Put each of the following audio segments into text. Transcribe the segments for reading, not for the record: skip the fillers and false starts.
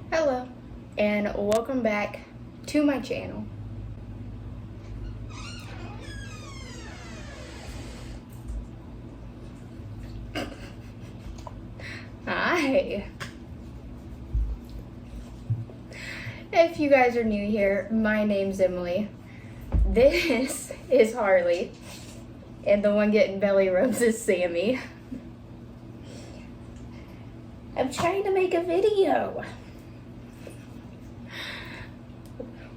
Hello, and welcome back to my channel. Hi. If you guys are new here, my name's Emily. This is Harley, and the one getting belly rubs is Sammy. I'm trying to make a video.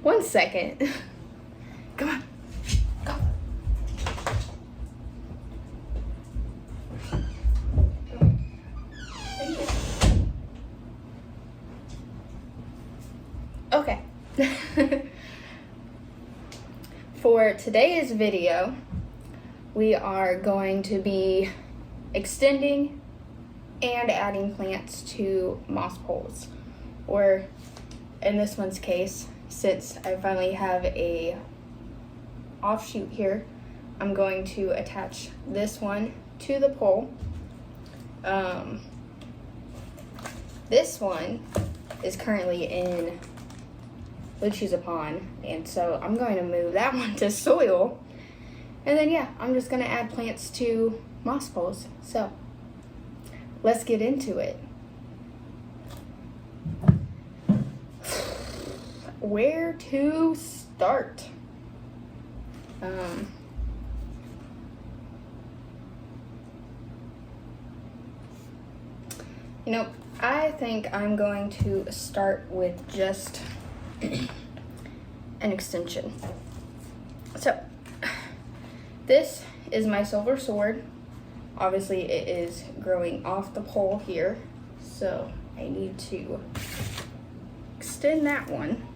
1 second. Come on. Go. Okay. For today's video, we are going to be extending and adding plants to moss poles. Or in this one's case, since I finally have a offshoot here, I'm going to attach this one to the pole. This one is currently in Luchusa Pond, and so I'm going to move that one to soil. And then yeah, I'm just going to add plants to moss poles. So let's get into it. Where to start? I think I'm going to start with just an extension. So this is my silver sword. Obviously it is growing off the pole here, so I need to extend that one.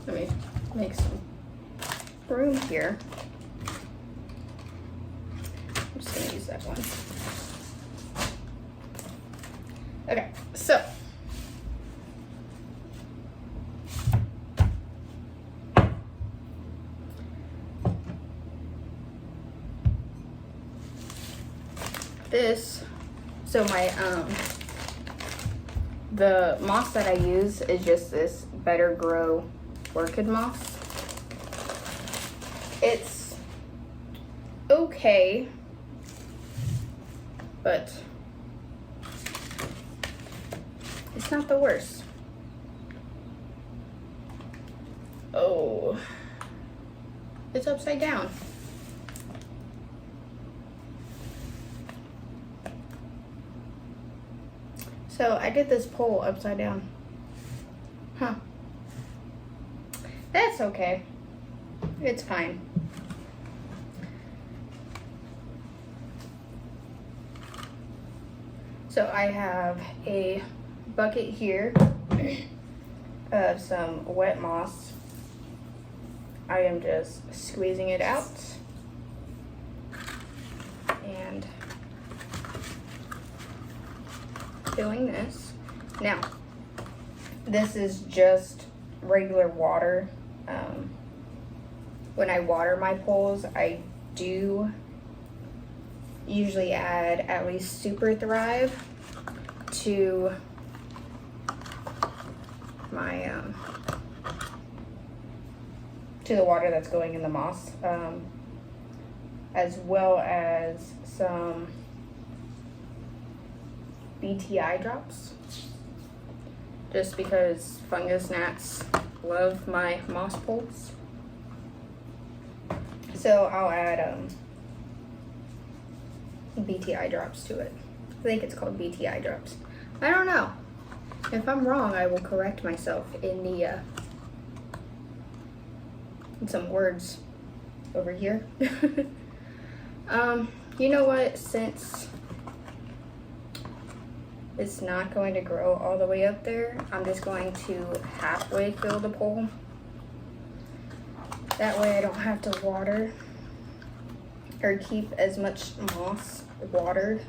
Let me make some room here. I'm just gonna use that one. Okay, so the moss that I use is just this Better Grow orchid moss. It's okay, but it's not the worst. Oh, it's upside down. So I did this pole upside down. Huh. That's okay. It's fine. So I have a bucket here of some wet moss. I am just squeezing it out and filling this. Now, this is just regular water. When I water my poles, I do usually add at least Super Thrive to my to the water that's going in the moss, as well as some BTI drops, just because fungus gnats love my moss poles. So I'll add BTI drops to it. I think it's called BTI drops. I don't know. If I'm wrong, I will correct myself in the in some words over here. You know what? Since it's not going to grow all the way up there, I'm just going to halfway fill the pole. That way I don't have to water or keep as much moss watered.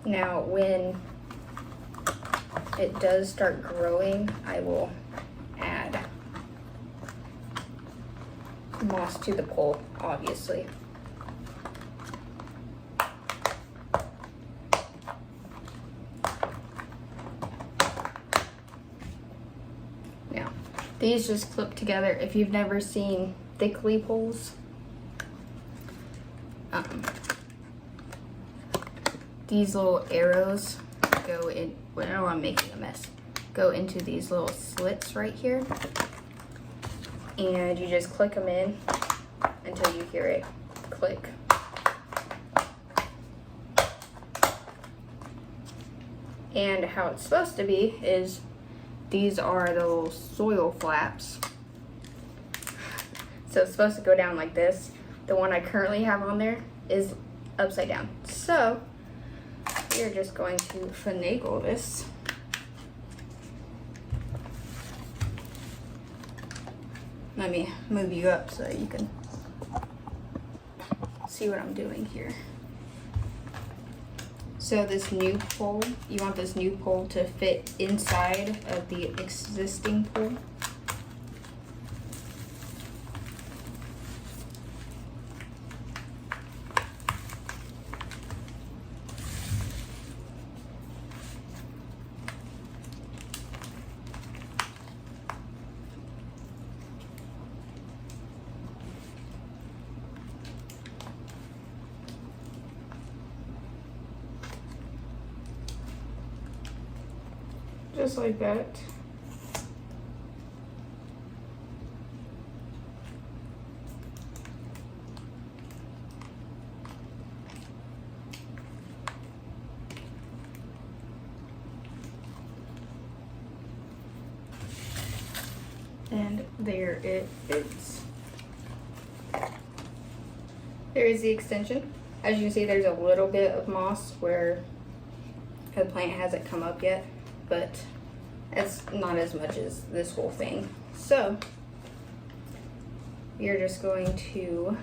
Now when it does start growing, I will add moss to the pole, obviously. Now, these just clip together. If you've never seen thickly poles, these little arrows go in, well, I'm making a mess, go into these little slits right here, and you just click them in until you hear it click. And how it's supposed to be is these are the little soil flaps. So it's supposed to go down like this. The one I currently have on there is upside down. So we're just going to finagle this. Let me move you up so you can see what I'm doing here. So this new pole, you want this new pole to fit inside of the existing pole. Just like that. And there it is. There is the extension. As you can see, there's a little bit of moss where the plant hasn't come up yet, but it's not as much as this whole thing. So you're just going to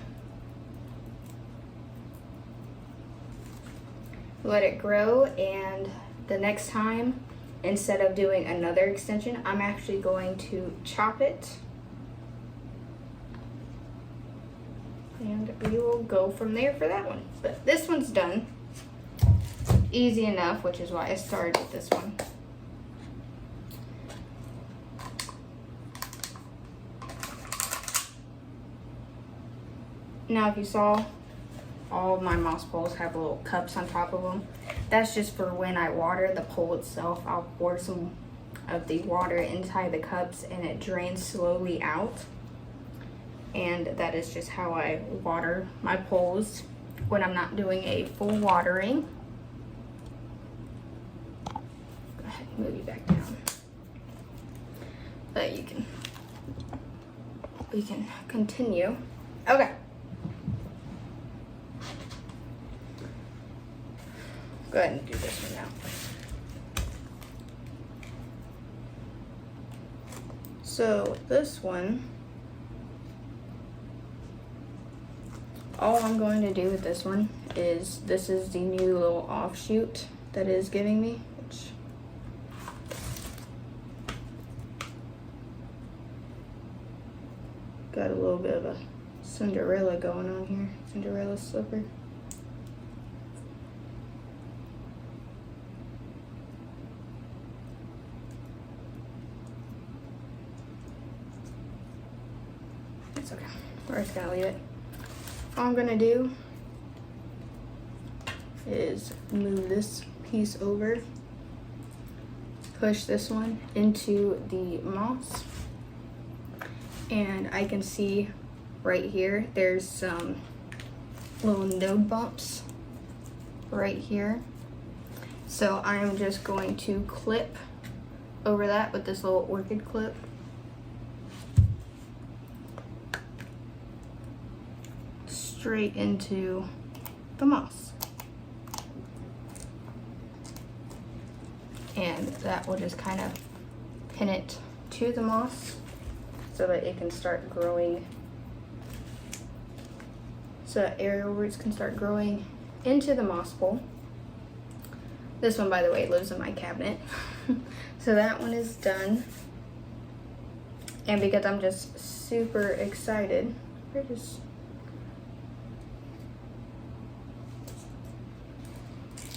let it grow, and the next time, instead of doing another extension, I'm actually going to chop it, and we will go from there for that one. But this one's done. Easy enough, which is why I started with this one. Now, if you saw, all of my moss poles have little cups on top of them. That's just for when I water the pole itself. I'll pour some of the water inside the cups and it drains slowly out. And that is just how I water my poles when I'm not doing a full watering. Go ahead and move you back down. But we can continue. Okay. Go ahead and do this one now. So this one, all I'm going to do with this one is, this is the new little offshoot that it is giving me, which got a little bit of a Cinderella going on here, Cinderella slipper. It's okay, we're just gonna leave it. All I'm gonna do is move this piece over, push this one into the moss, and I can see right here there's some little node bumps right here. So I'm just going to clip over that with this little orchid clip. Straight into the moss. And that will just kind of pin it to the moss so that it can start growing, so that aerial roots can start growing into the moss pole. This one, by the way, lives in my cabinet. So that one is done. And because I'm just super excited Where is...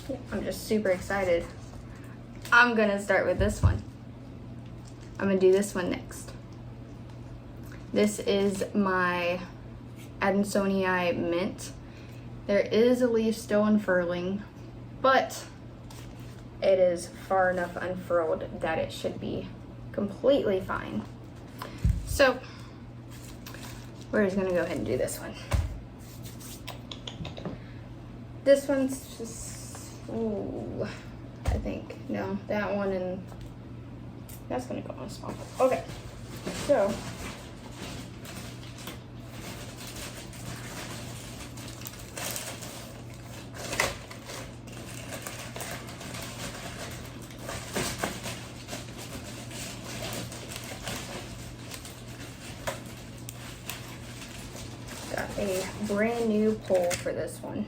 Yeah, I'm just super excited. I'm gonna start with this one. I'm gonna do this one next. This is my Adansonii mint. There is a leaf still unfurling, but it is far enough unfurled that it should be completely fine. So we're just gonna go ahead and do this one. This one's just, ooh, I think, no, that one, and that's gonna go on a small cup. Okay, so got a brand new pole for this one.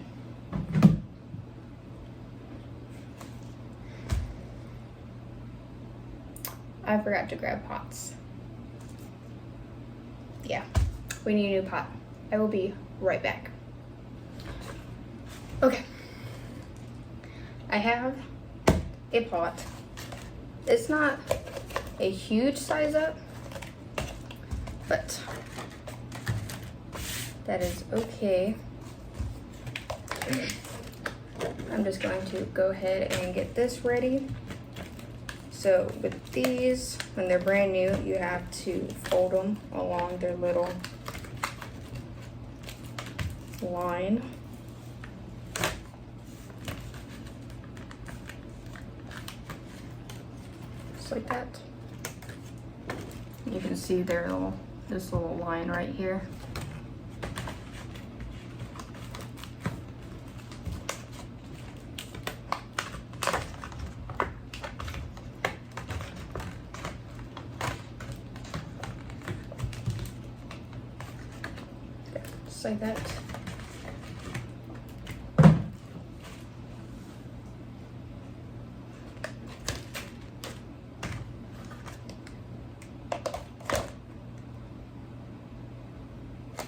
I forgot to grab pots. Yeah, we need a new pot. I will be right back. Okay. I have a pot. It's not a huge size up, but that is okay. I'm just going to go ahead and get this ready. So with these, when they're brand new, you have to fold them along their little line. Just like that. You can see their this little line right here. Just like that.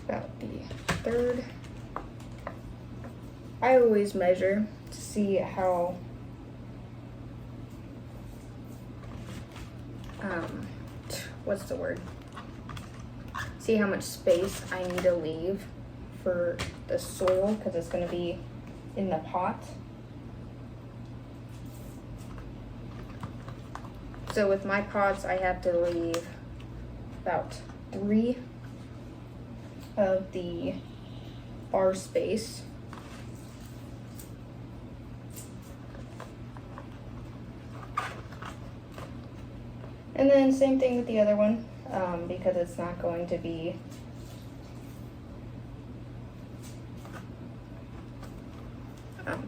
About the third. I always measure to see how what's the word? See how much space I need to leave for the soil, because it's going to be in the pot. So with my pots, I have to leave about 3 of the bar space. And then same thing with the other one, because it's not going to be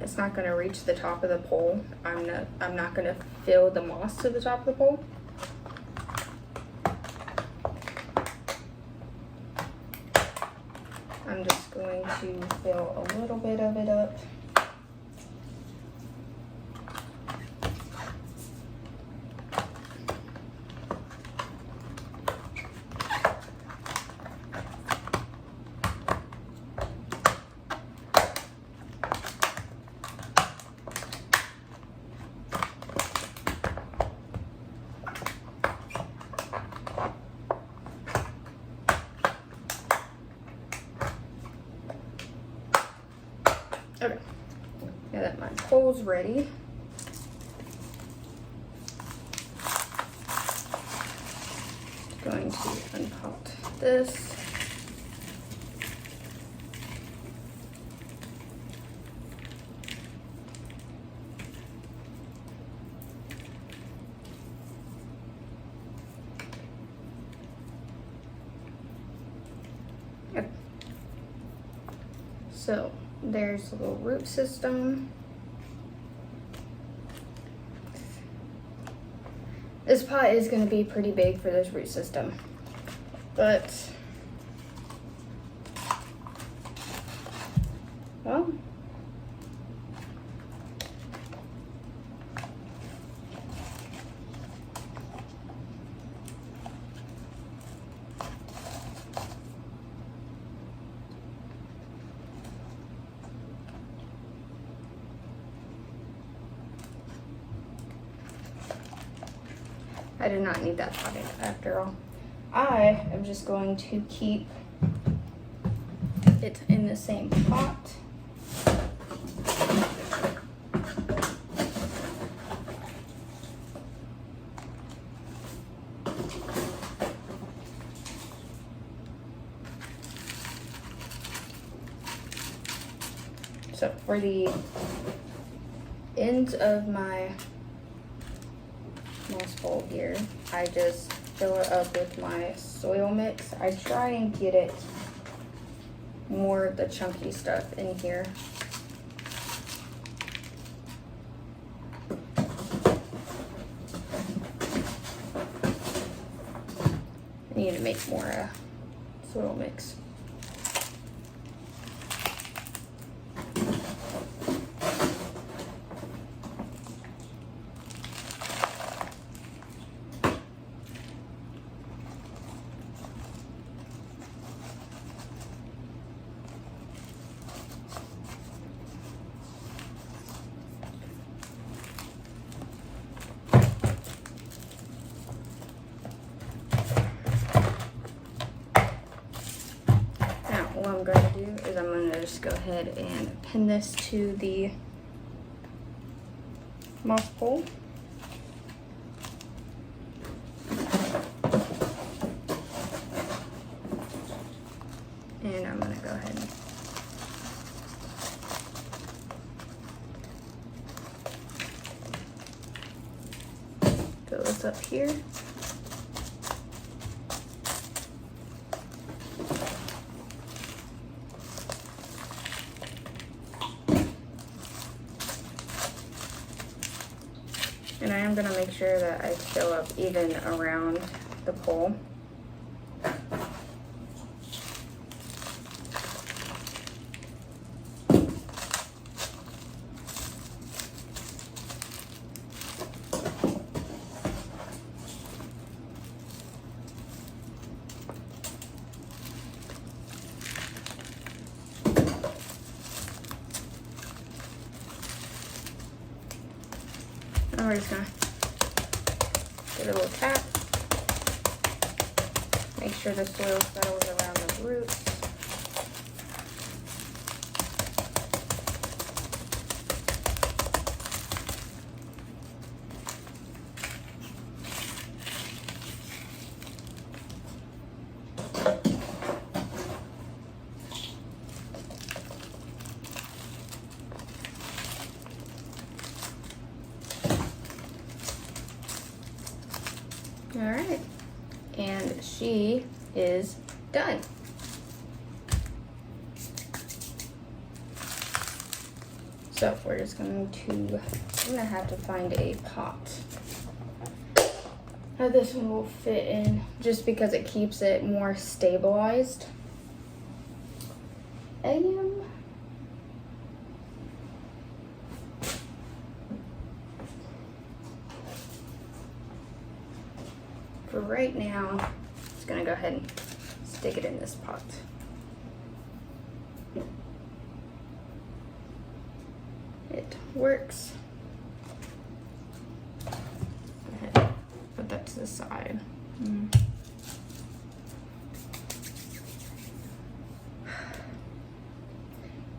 it's not going to reach the top of the pole. I'm not going to fill the moss to the top of the pole. I'm just going to fill a little bit of it up. Okay, now that my pole's ready, I'm going to unpot this. Okay. So there's a little root system. This pot is going to be pretty big for this root system, but well, I did not need that pot after all. I am just going to keep it in the same pot. So for the ends of my moss bowl here, I just fill it up with my soil mix. I try and get it more of the chunky stuff in here. I need to make more soil mix. What I'm going to do is I'm going to just go ahead and pin this to the moss pole. And I'm going to go ahead and fill this up here. And I am going to make sure that I fill up even around the pole. And we're just gonna get a little tap. Make sure the soil settles around the roots. All right, and she is done. So we're just going to, I'm gonna have to find a pot. Now this one will fit in just because it keeps it more stabilized. For right now, I'm just gonna go ahead and stick it in this pot. It works. Go ahead, put that to the side.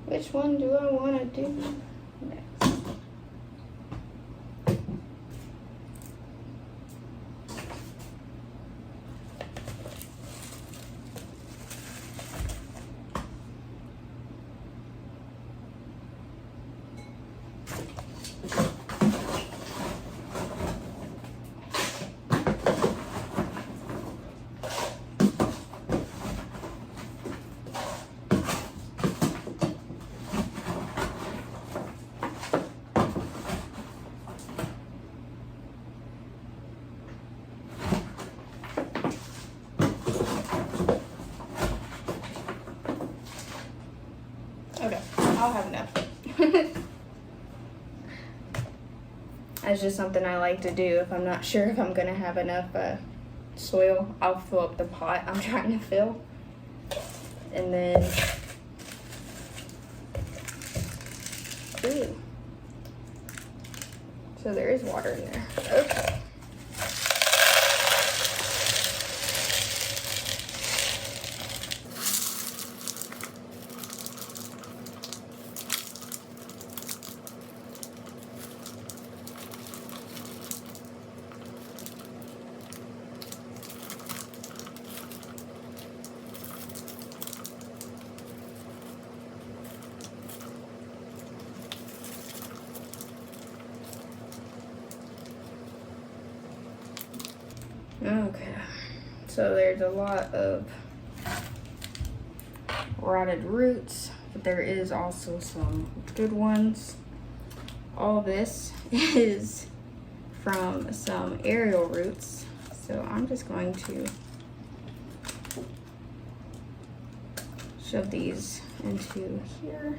Which one do I want to do next? Okay, I'll have enough. That's just something I like to do. If I'm not sure if I'm gonna have enough soil, I'll fill up the pot I'm trying to fill. And then, ooh. So there is water in there. Okay. So there's a lot of rotted roots, but there is also some good ones. All this is from some aerial roots. So I'm just going to shove these into here.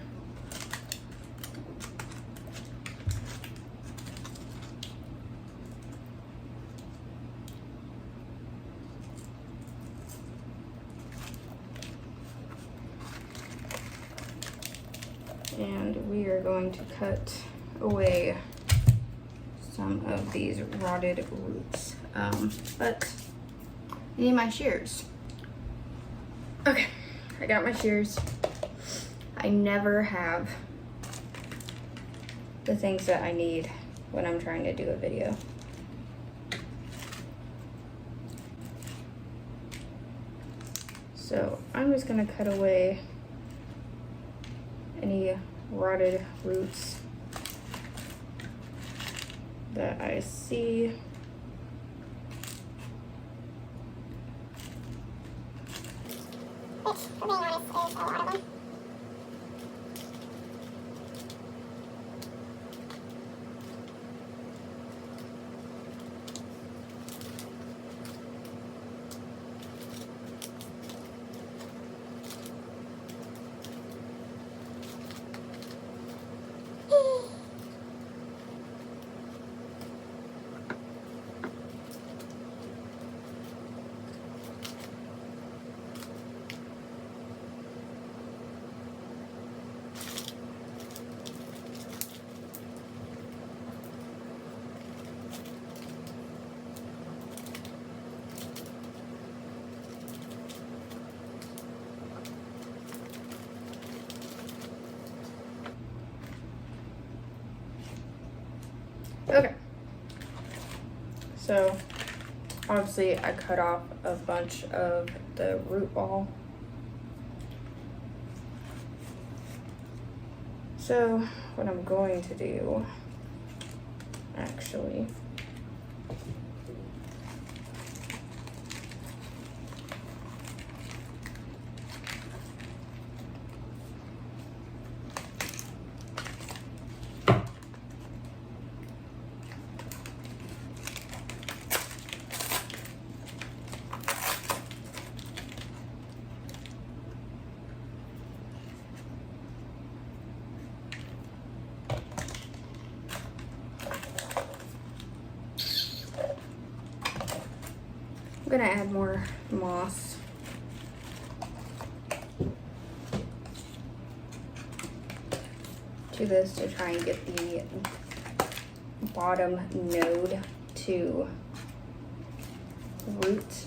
And we are going to cut away some of these rotted roots. But I need my shears. Okay, I got my shears. I never have the things that I need when I'm trying to do a video. So I'm just gonna cut away any rotted roots that I see. Which, for being honest, is a lot of them. Okay. So obviously I cut off a bunch of the root ball. So what I'm going to do, actually, I'm gonna add more moss. To this to try and get the bottom node to root.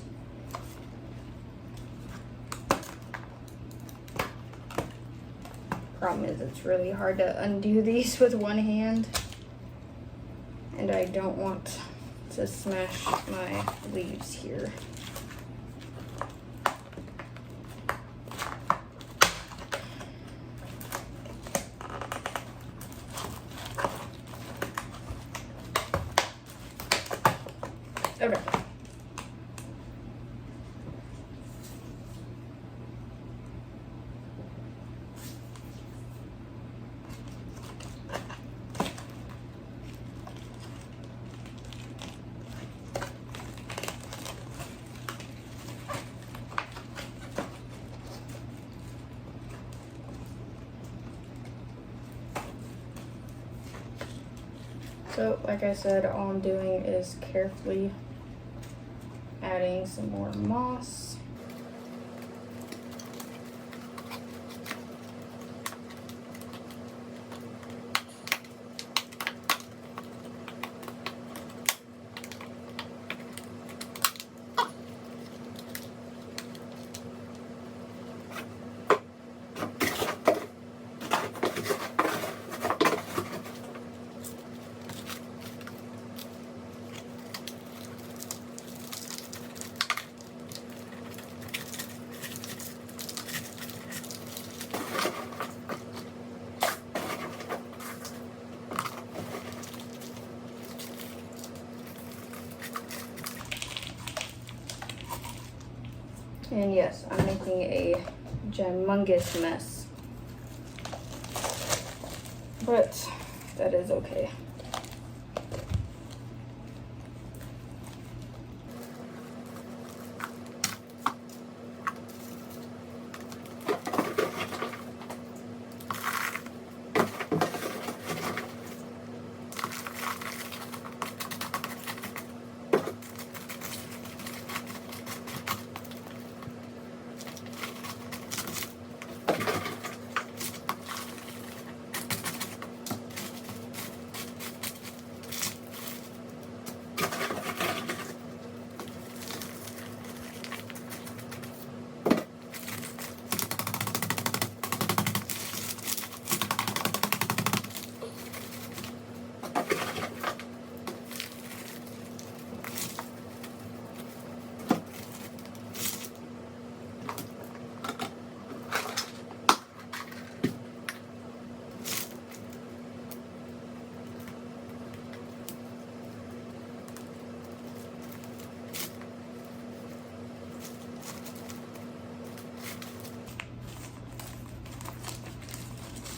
Problem is it's really hard to undo these with one hand, and I don't want to smash my leaves here. Okay. So, like I said, all I'm doing is carefully adding some more moss. And yes, I'm making a humongous mess. But that is okay.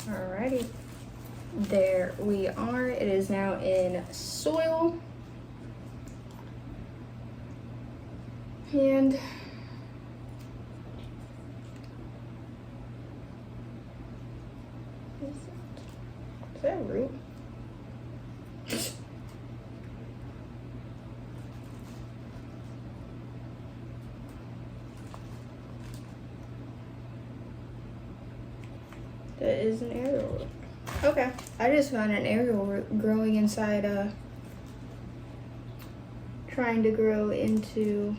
Alrighty, there we are. It is now in soil. And is that a root? That is an aerial root. Okay, I just found an aerial root growing inside, trying to grow into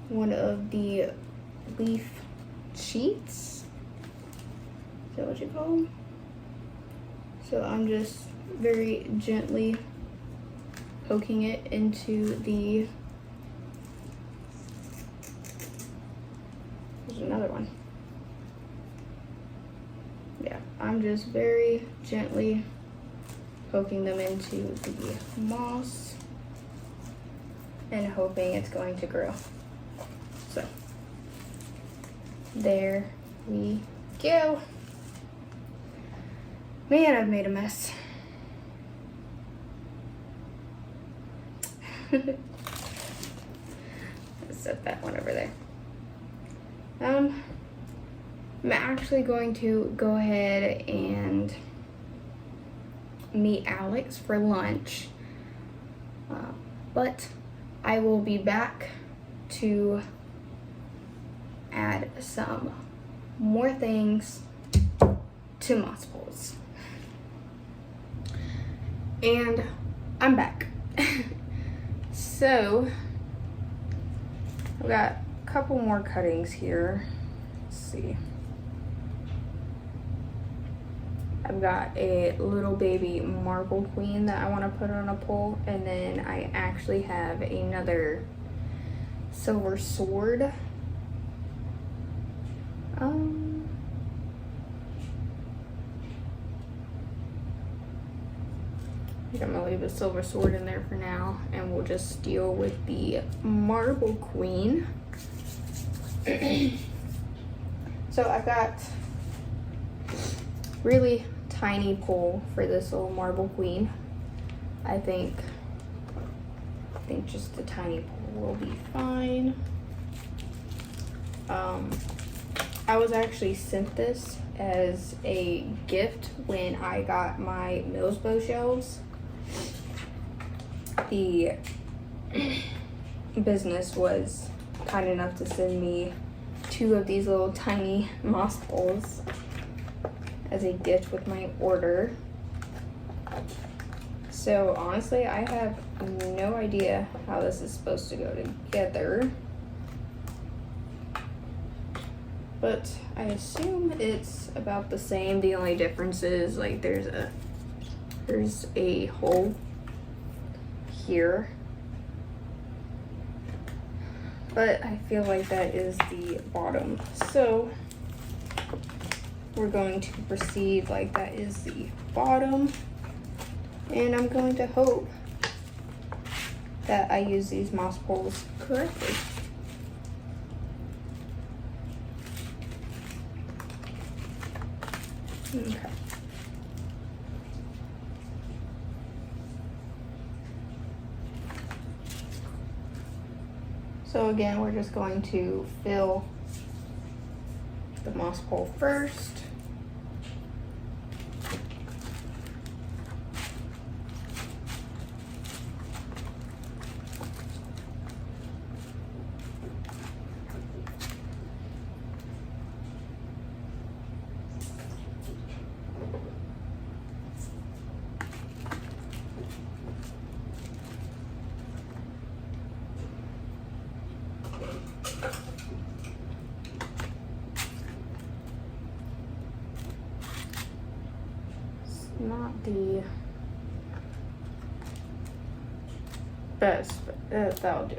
one of the leaf sheets. Is that what you call them? So I'm just very gently poking it into the, there's another one. Yeah, I'm just very gently poking them into the moss and hoping it's going to grow. So, there we go. Man, I've made a mess. Let's set that one over there. I'm actually going to go ahead and meet Alex for lunch, but I will be back to add some more things to moss poles. And I'm back. So I've got a couple more cuttings here. Let's see. I've got a little baby marble queen that I want to put on a pole, and then I actually have another silver sword. I think I'm gonna leave the silver sword in there for now, and we'll just deal with the marble queen. So I've got really tiny pole for this little marble queen. I think just a tiny pole will be fine. I was actually sent this as a gift when I got my Mills bow shelves. The business was kind enough to send me 2 of these little tiny moss poles as a gift with my order. So honestly, I have no idea how this is supposed to go together, but I assume it's about the same. The only difference is like there's a hole here, but I feel like that is the bottom. So we're going to proceed like that is the bottom, and I'm going to hope that I use these moss poles correctly. Okay. So again, we're just going to fill the moss pole first. Not the best, but that'll do.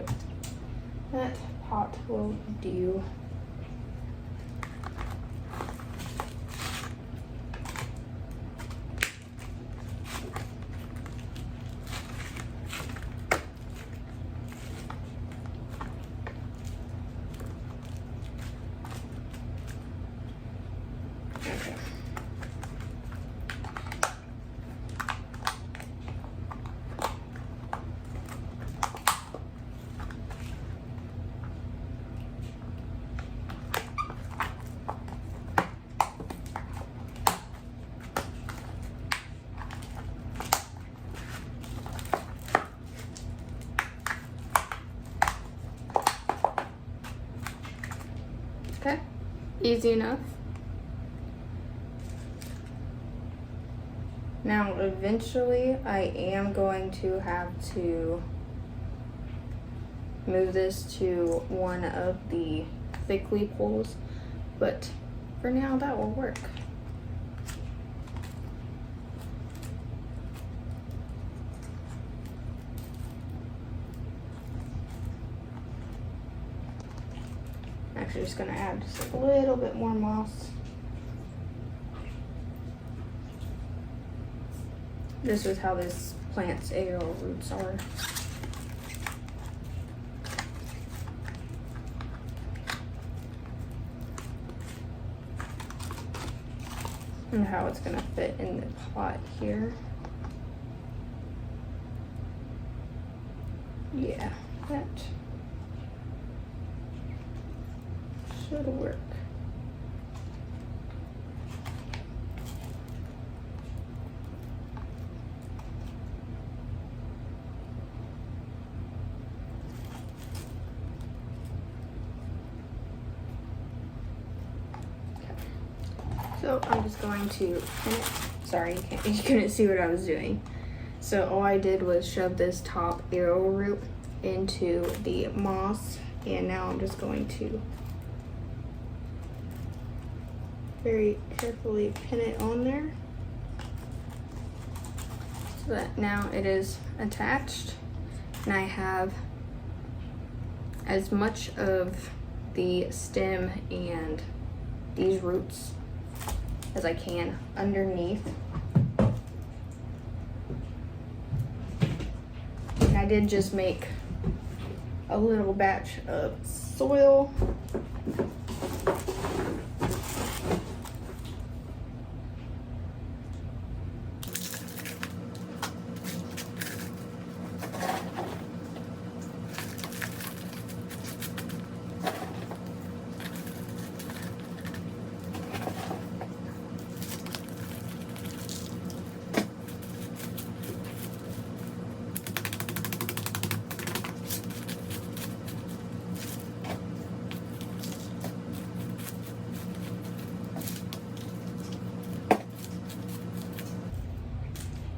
That pot will do. Okay. Okay, easy enough. Now, eventually, I am going to have to move this to one of the thickly poles, but for now, that will work. Actually, just gonna add just a little bit more moss. This is how this plant's aerial roots are. And how it's gonna fit in the pot here. Yeah, that should work. So I'm just going to pin it. Sorry, you couldn't see what I was doing. So all I did was shove this top arrow root into the moss, and now I'm just going to very carefully pin it on there so that now it is attached, and I have as much of the stem and these roots as I can underneath. And I did just make a little batch of soil.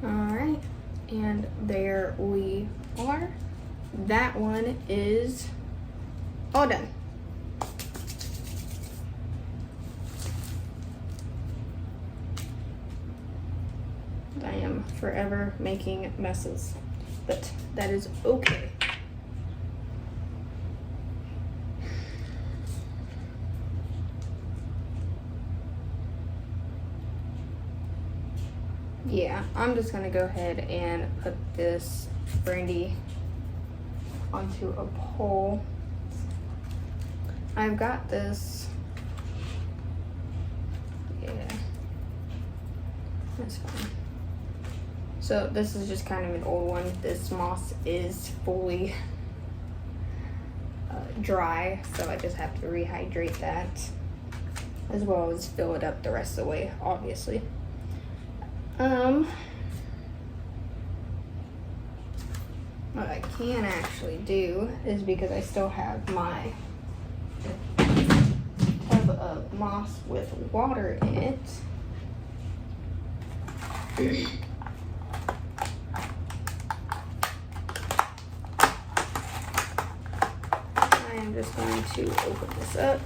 Alright, and there we are. That one is all done. I am forever making messes, but that is okay. Yeah, I'm just gonna go ahead and put this brandy onto a pole. I've got this, yeah, That's fine. So this is just kind of an old one. This moss is fully dry, so I just have to rehydrate that, as well as fill it up the rest of the way, obviously. What I can actually do is, because I still have my tub of moss with water in it, I am just going to open this up.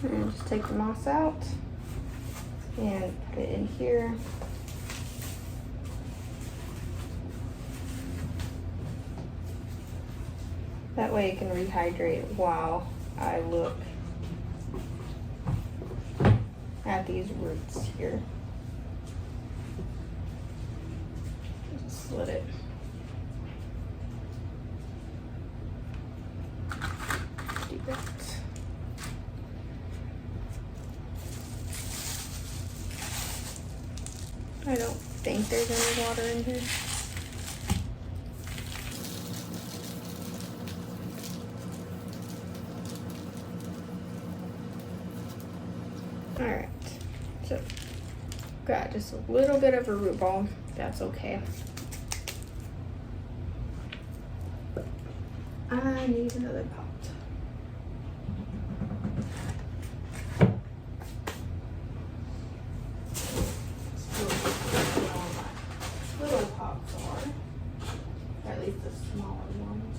And just take the moss out and put it in here. That way it can rehydrate while I look at these roots here. Just slit it. Do that. I don't think there's any water in here. Alright, so got just a little bit of a root ball. That's okay. I need another pot. Little pots are, or at least the smaller ones.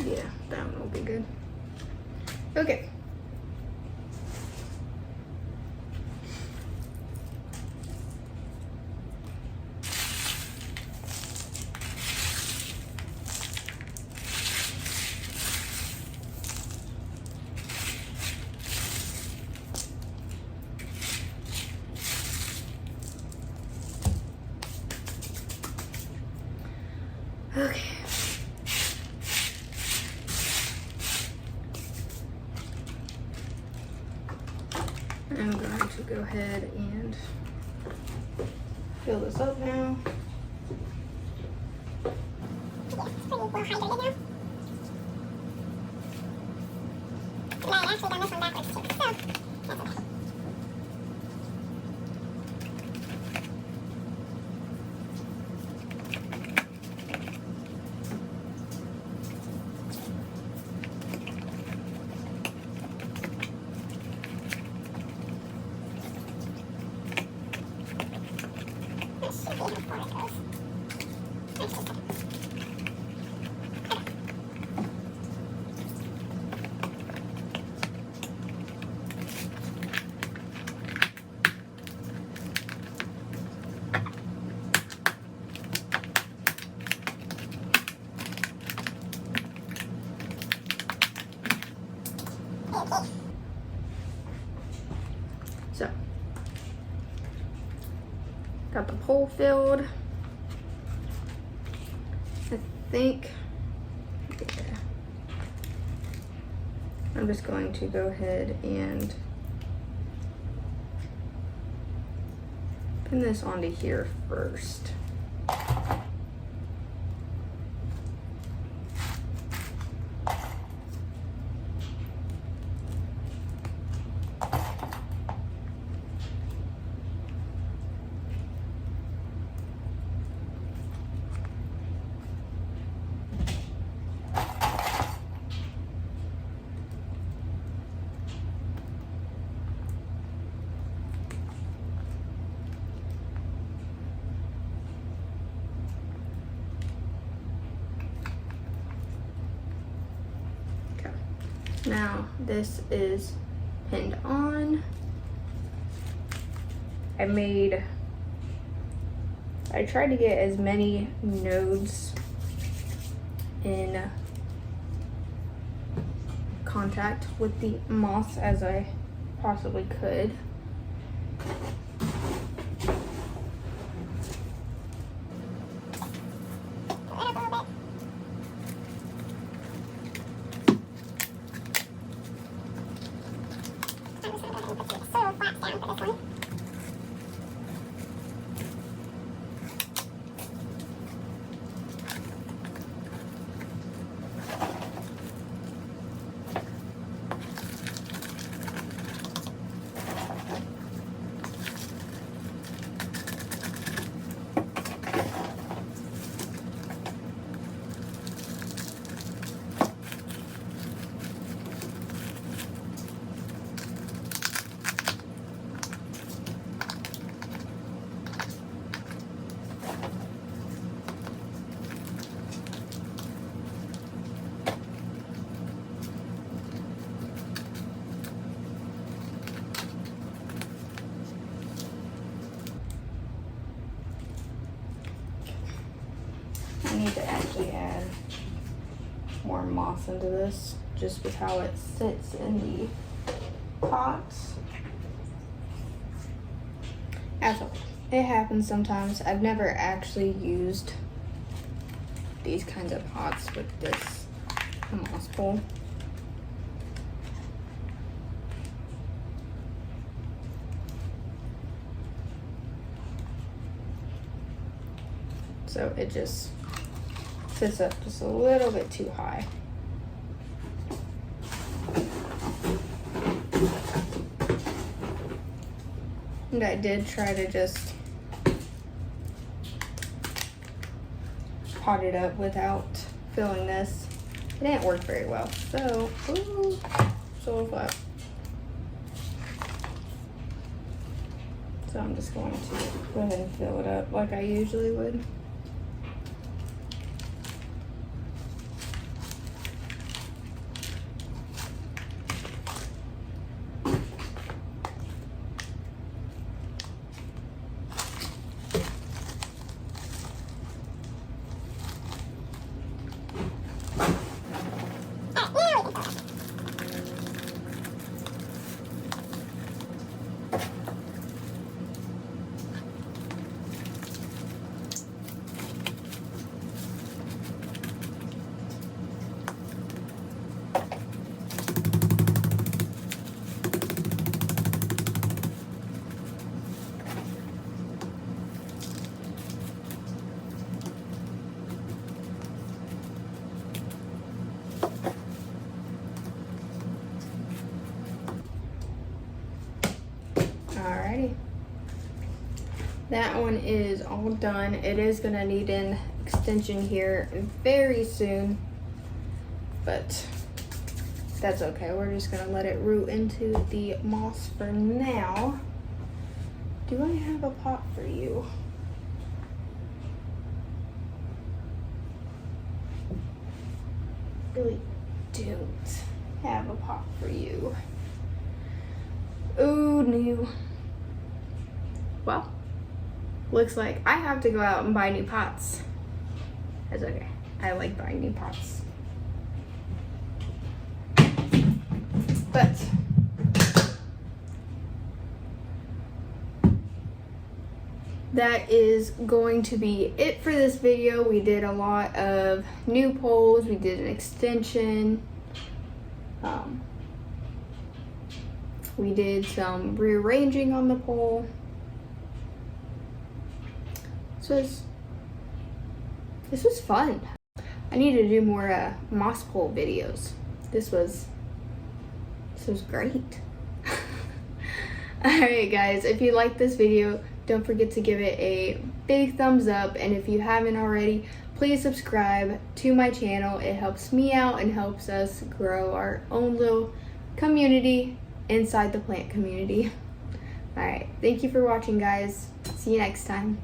Yeah, that one will be good. Okay. Okay. I'm going to go ahead and fill this up now. Yeah, it's pretty well hydrated now. And I actually done this one backwards too, so that's okay. That should be how far it goes. Actually, So, got the pole filled. I think, yeah. I'm just going to go ahead and pin this onto here first. Now this is pinned on. I tried to get as many nodes in contact with the moss as I possibly could. I need to actually add more moss into this, just with how it sits in the pots. As always, it happens sometimes. I've never actually used these kinds of pots with this moss pole. So it just sits up just a little bit too high. And I did try to just pot it up without filling this. It didn't work very well. So, ooh, so flat. So I'm just going to go ahead and fill it up like I usually would. Alrighty, that one is all done. It is gonna need an extension here very soon, but that's okay. We're just gonna let it root into the moss for now. Do I have a pot for you? Really don't have a pot for you. Oh no. Well, looks like I have to go out and buy new pots. That's okay. I like buying new pots. But that is going to be it for this video. We did a lot of new poles. We did an extension. We did some rearranging on the pole. This was fun. I need to do more moss pole videos. This was great. Alright guys, if you liked this video, don't forget to give it a big thumbs up, and if you haven't already, please subscribe to my channel. It helps me out and helps us grow our own little community inside the plant community. Alright, thank you for watching guys. See you next time.